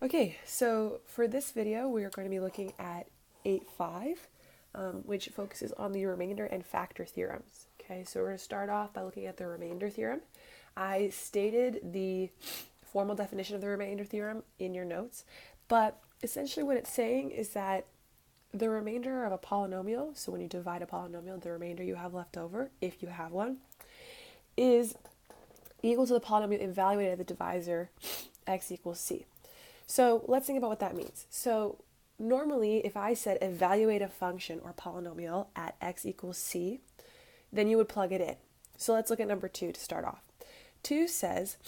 Okay, so for this video, we are going to be looking at 8.5, which focuses on the remainder and factor theorems. Okay, so we're going to start off by looking at the remainder theorem. I stated the formal definition of the remainder theorem in your notes, but essentially what it's saying is that the remainder of a polynomial, so when you divide a polynomial, the remainder you have left over, if you have one, is equal to the polynomial evaluated at the divisor x equals c. So let's think about what that means. So normally if I said evaluate a function or polynomial at x equals c, then you would plug it in. So let's look at number 2 to start off. 2 says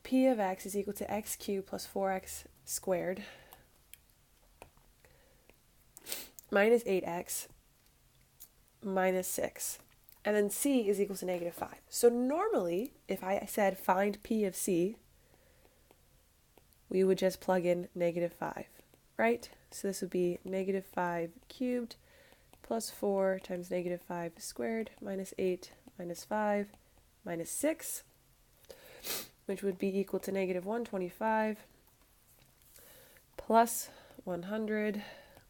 p of x is equal to x cubed plus 4x squared minus 8x minus 6. And then c is equal to negative 5. So normally, if I said find p of c, we would just plug in negative 5, right? So this would be negative 5 cubed plus 4 times negative 5 squared minus 8 minus 5 minus 6, which would be equal to negative 125 plus 100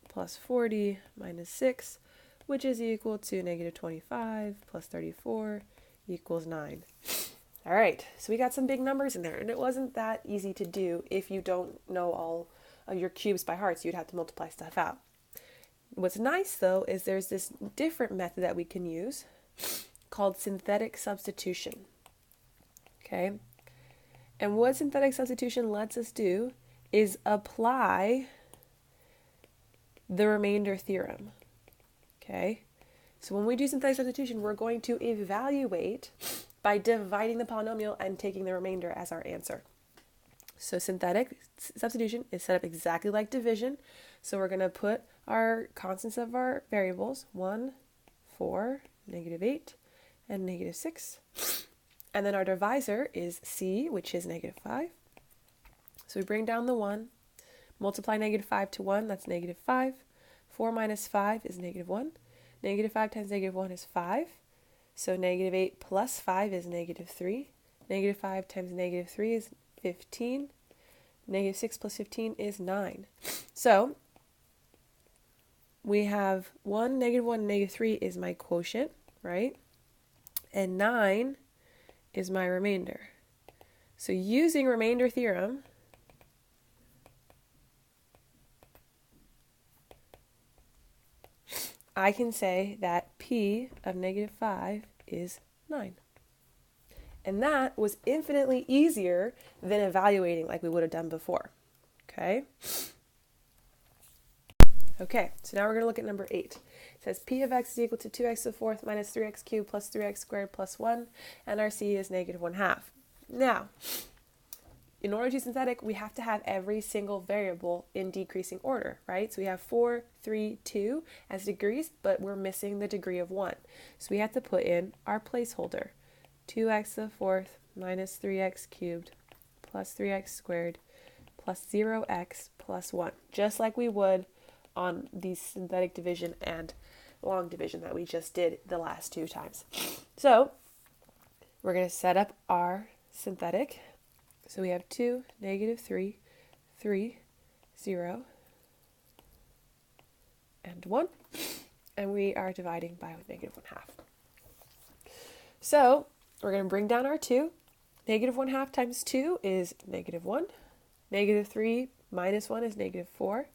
plus 40 minus 6, which is equal to negative 25 plus 34 equals 9. All right, so we got some big numbers in there, and it wasn't that easy to do if you don't know all of your cubes by heart, so you'd have to multiply stuff out. What's nice, though, is there's this different method that we can use called synthetic substitution, okay? And what synthetic substitution lets us do is apply the remainder theorem, okay? So when we do synthetic substitution, we're going to evaluate by dividing the polynomial and taking the remainder as our answer. So synthetic substitution is set up exactly like division. So we're going to put our constants of our variables, 1, 4, negative 8, and negative 6. And then our divisor is c, which is negative 5. So we bring down the 1, multiply negative 5 to 1, that's negative 5. 4 minus 5 is negative 1. Negative 5 times negative 1 is 5. So negative 8 plus 5 is negative 3. Negative 5 times negative 3 is 15. Negative 6 plus 15 is 9. So we have 1, negative 1, and negative 3 is my quotient, right? And 9 is my remainder. So using remainder theorem, I can say that p of negative 5 is 9. And that was infinitely easier than evaluating like we would have done before. Okay? Okay, so now we're going to look at number 8. It says p of x is equal to 2x to the fourth minus 3x cubed plus 3x squared plus 1, and our c is negative 1/2. Now, in order to do synthetic, we have to have every single variable in decreasing order, right? So we have 4, 3, 2 as degrees, but we're missing the degree of 1. So we have to put in our placeholder. 2x to the fourth minus 3x cubed plus 3x squared plus 0x plus 1, just like we would on the synthetic division and long division that we just did the last 2 times. So we're going to set up our synthetic. So we have 2, negative 3, 3, 0, and 1. And we are dividing by negative 1/2. So we're going to bring down our 2. Negative 1/2 times 2 is negative 1. Negative 3 minus 1 is negative 4.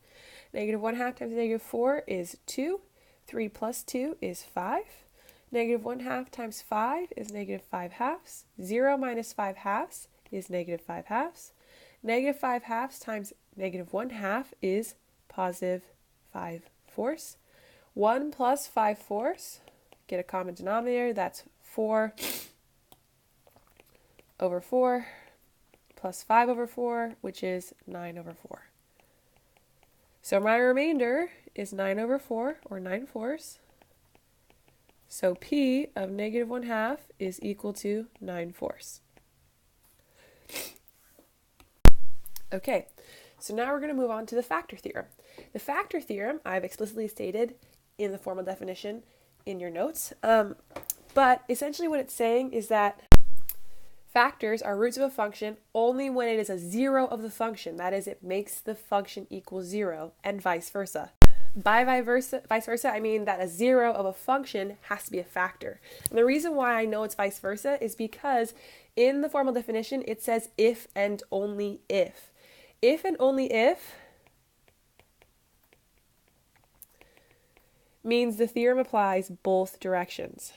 Negative 1/2 times negative 4 is 2. 3 plus 2 is 5. Negative 1/2 times 5 is negative 5/2. 0 minus 5/2 is negative 5/2. Negative 5/2 times negative 1/2 is positive 5/4. 1 plus 5/4, get a common denominator, that's 4 over 4 plus 5 over 4, which is 9 over 4. So my remainder is 9 over 4, or 9/4. So p of negative 1/2 is equal to 9/4. Okay, so now we're going to move on to the factor theorem. The factor theorem I've explicitly stated in the formal definition in your notes, but essentially what it's saying is that Factors are roots of a function only when it is a zero of the function. That is, it makes the function equal 0, and vice versa. By vice versa, I mean that a zero of a function has to be a factor. And the reason why I know it's vice versa is because in the formal definition, it says if and only if. If and only if means the theorem applies both directions.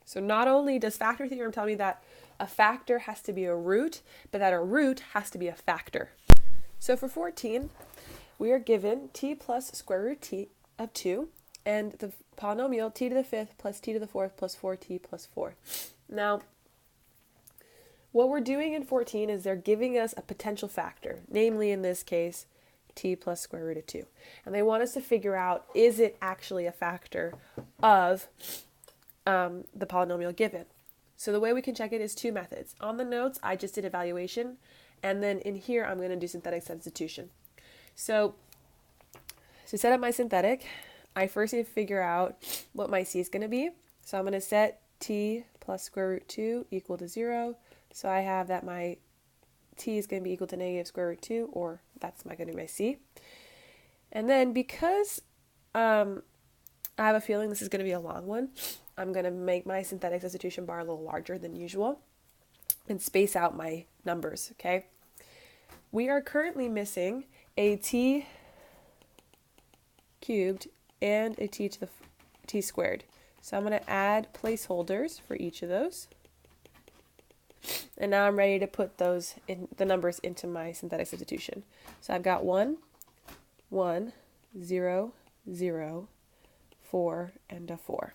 So not only does factor theorem tell me that a factor has to be a root, but that a root has to be a factor. So for 14, we are given t plus square root t of 2, and the polynomial t to the 5th plus t to the 4th plus 4t plus 4. Now, what we're doing in 14 is they're giving us a potential factor, namely in this case, t plus square root of 2. And they want us to figure out, is it actually a factor of the polynomial given? So the way we can check it is two methods. On the notes, I just did evaluation, and then in here, I'm going to do synthetic substitution. So to set up my synthetic, I first need to figure out what my c is going to be. So I'm going to set t plus square root 2 equal to 0. So I have that my t is going to be equal to negative square root 2, or that's going to be my c. And then because I have a feeling this is going to be a long one, I'm going to make my synthetic substitution bar a little larger than usual and space out my numbers, okay? We are currently missing a t cubed and a t to the t squared. So I'm going to add placeholders for each of those. And now I'm ready to put those in the numbers into my synthetic substitution. So I've got 1, 1, 0, 0, 4, and a 4.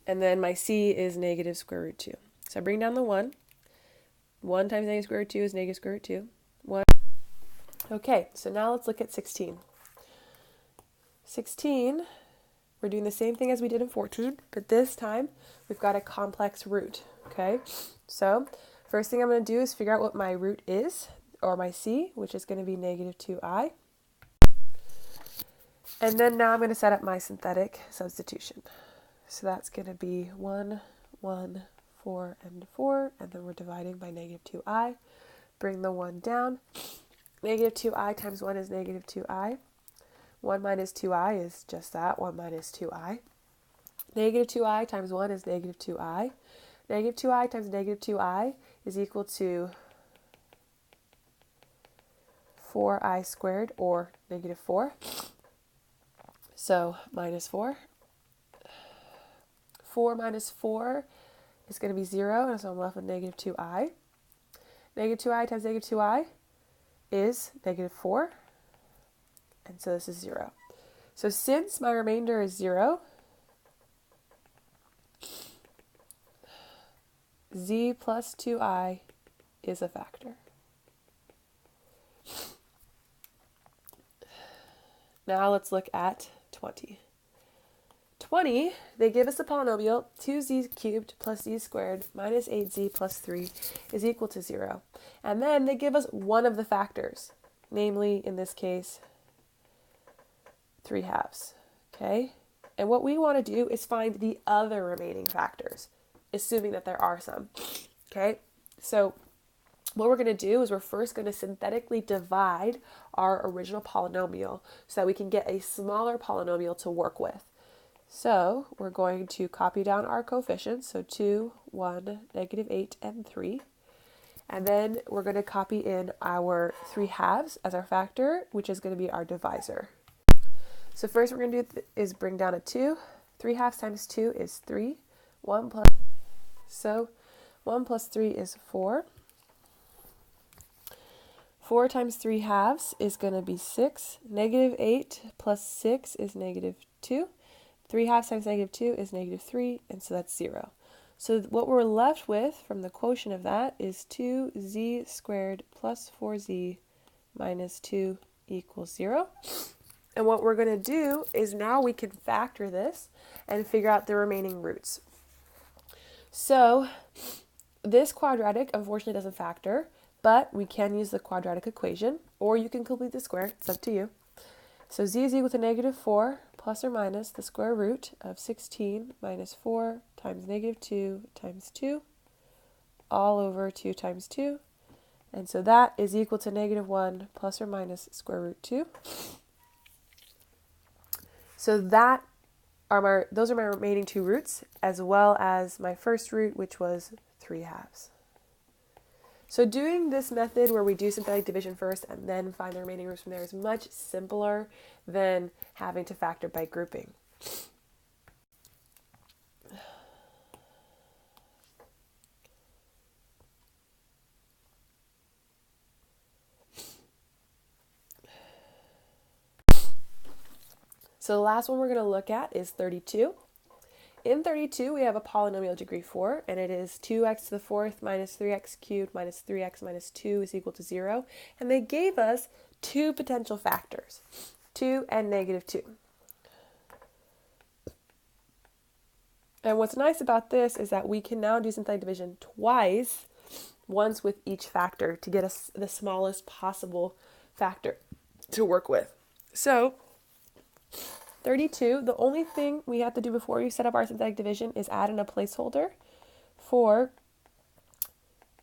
And then my c is negative square root 2. So I bring down the 1. 1 times negative square root 2 is negative square root 2. 1. Okay, so now let's look at 16. 16, we're doing the same thing as we did in 14, but this time we've got a complex root, okay? So first thing I'm going to do is figure out what my root is, or my c, which is going to be negative 2i. And then now I'm going to set up my synthetic substitution. So that's going to be 1, 1, 4, and 4, and then we're dividing by negative 2i. Bring the 1 down. Negative 2i times 1 is negative 2i. 1 minus 2i is just that, 1 minus 2i. Negative 2i times 1 is negative 2i. Negative 2i times negative 2i is equal to 4i squared, or negative 4. So minus 4. 4 minus 4 is going to be 0, and so I'm left with negative 2i. Negative 2i times negative 2i is negative 4, and so this is 0. So since my remainder is 0, z plus 2i is a factor. Now let's look at 20. 20, they give us a polynomial, 2z cubed plus z squared minus 8z plus 3 is equal to 0. And then they give us one of the factors, namely, in this case, 3/2, okay? And what we want to do is find the other remaining factors, assuming that there are some, okay? So what we're going to do is we're first going to synthetically divide our original polynomial so that we can get a smaller polynomial to work with. So we're going to copy down our coefficients, so 2, 1, negative 8, and 3. And then we're going to copy in our 3/2 as our factor, which is going to be our divisor. So first we're going to do is bring down a 2. 3/2 times 2 is 3. 1 plus, so 1 plus 3 is 4. 4 times 3/2 is going to be 6. Negative 8 plus 6 is negative 2. 3/2 times negative 2 is negative 3, and so that's 0. So what we're left with from the quotient of that is 2z squared plus 4z minus 2 equals 0. And what we're going to do is now we can factor this and figure out the remaining roots. So this quadratic unfortunately doesn't factor, but we can use the quadratic equation, or you can complete the square. It's up to you. So z is equal to negative 4 plus or minus the square root of 16 minus 4 times negative 2 times 2 all over 2 times 2. And so that is equal to negative 1 plus or minus square root 2. So those are my remaining two roots, as well as my first root, which was 3/2. So doing this method where we do synthetic division first and then find the remaining roots from there is much simpler than having to factor by grouping. So the last one we're going to look at is 32. In 32, we have a polynomial degree 4, and it is 2x to the 4th minus 3x cubed minus 3x minus 2 is equal to 0. And they gave us two potential factors, 2 and negative 2. And what's nice about this is that we can now do synthetic division twice, once with each factor, to get us the smallest possible factor to work with. So 32, the only thing we have to do before we set up our synthetic division is add in a placeholder for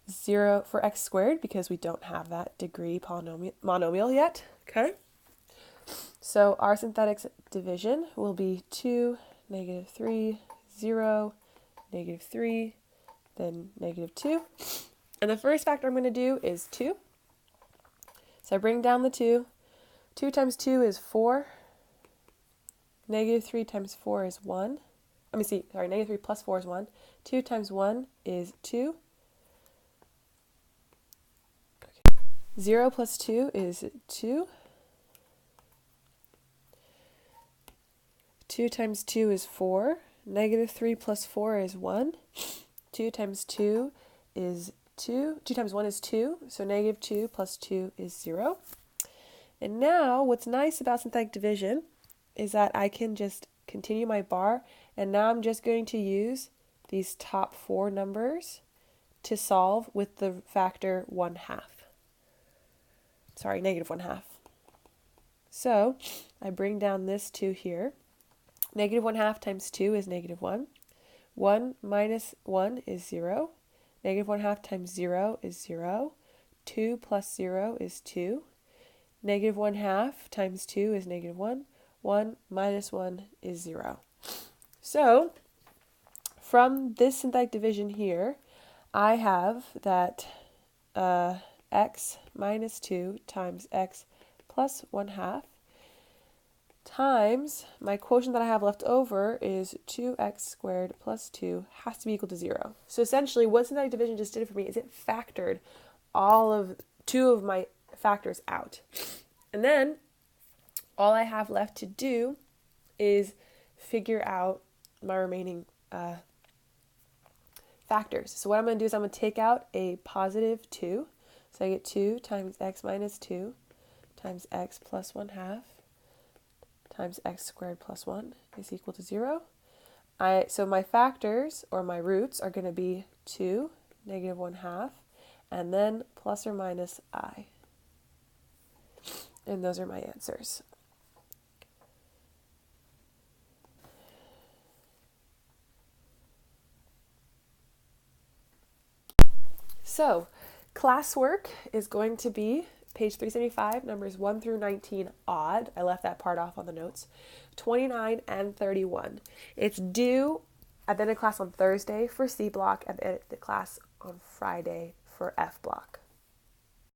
0 for x squared, because we don't have that degree monomial yet. Okay, so our synthetic division will be 2, negative 3, 0, negative 3, then negative 2. And the first factor I'm going to do is 2. So I bring down the 2. 2 times 2 is 4. Negative 3 times 4 is 1. Negative 3 plus 4 is 1. 2 times 1 is 2. Okay. 0 plus 2 is 2. 2 times 2 is 4. Negative 3 plus 4 is 1. 2 times 2 is 2. 2 times 1 is 2. So negative 2 plus 2 is 0. And now what's nice about synthetic division is that I can just continue my bar, and now I'm just going to use these top 4 numbers to solve with the factor 1/2. Negative 1/2. So I bring down this 2 here. Negative 1/2 times 2 is negative 1. 1 minus 1 is 0. Negative 1/2 times 0 is 0. 2 plus 0 is 2. Negative 1/2 times 2 is negative 1. 1 minus 1 is 0. So from this synthetic division here, I have that x minus 2 times x plus 1/2 times my quotient that I have left over is 2x squared plus 2 has to be equal to 0. So essentially what synthetic division just did for me is it factored all of 2 of my factors out. And then all I have left to do is figure out my remaining factors. So what I'm going to do is I'm going to take out a positive 2. So I get 2 times x minus 2 times x plus 1/2 times x squared plus 1 is equal to 0. So my factors, or my roots, are going to be 2, negative 1/2, and then plus or minus I. And those are my answers. So, classwork is going to be page 375, numbers 1 through 19 odd. I left that part off on the notes. 29 and 31. It's due at the end of class on Thursday for C block, and at the end of the class on Friday for F block.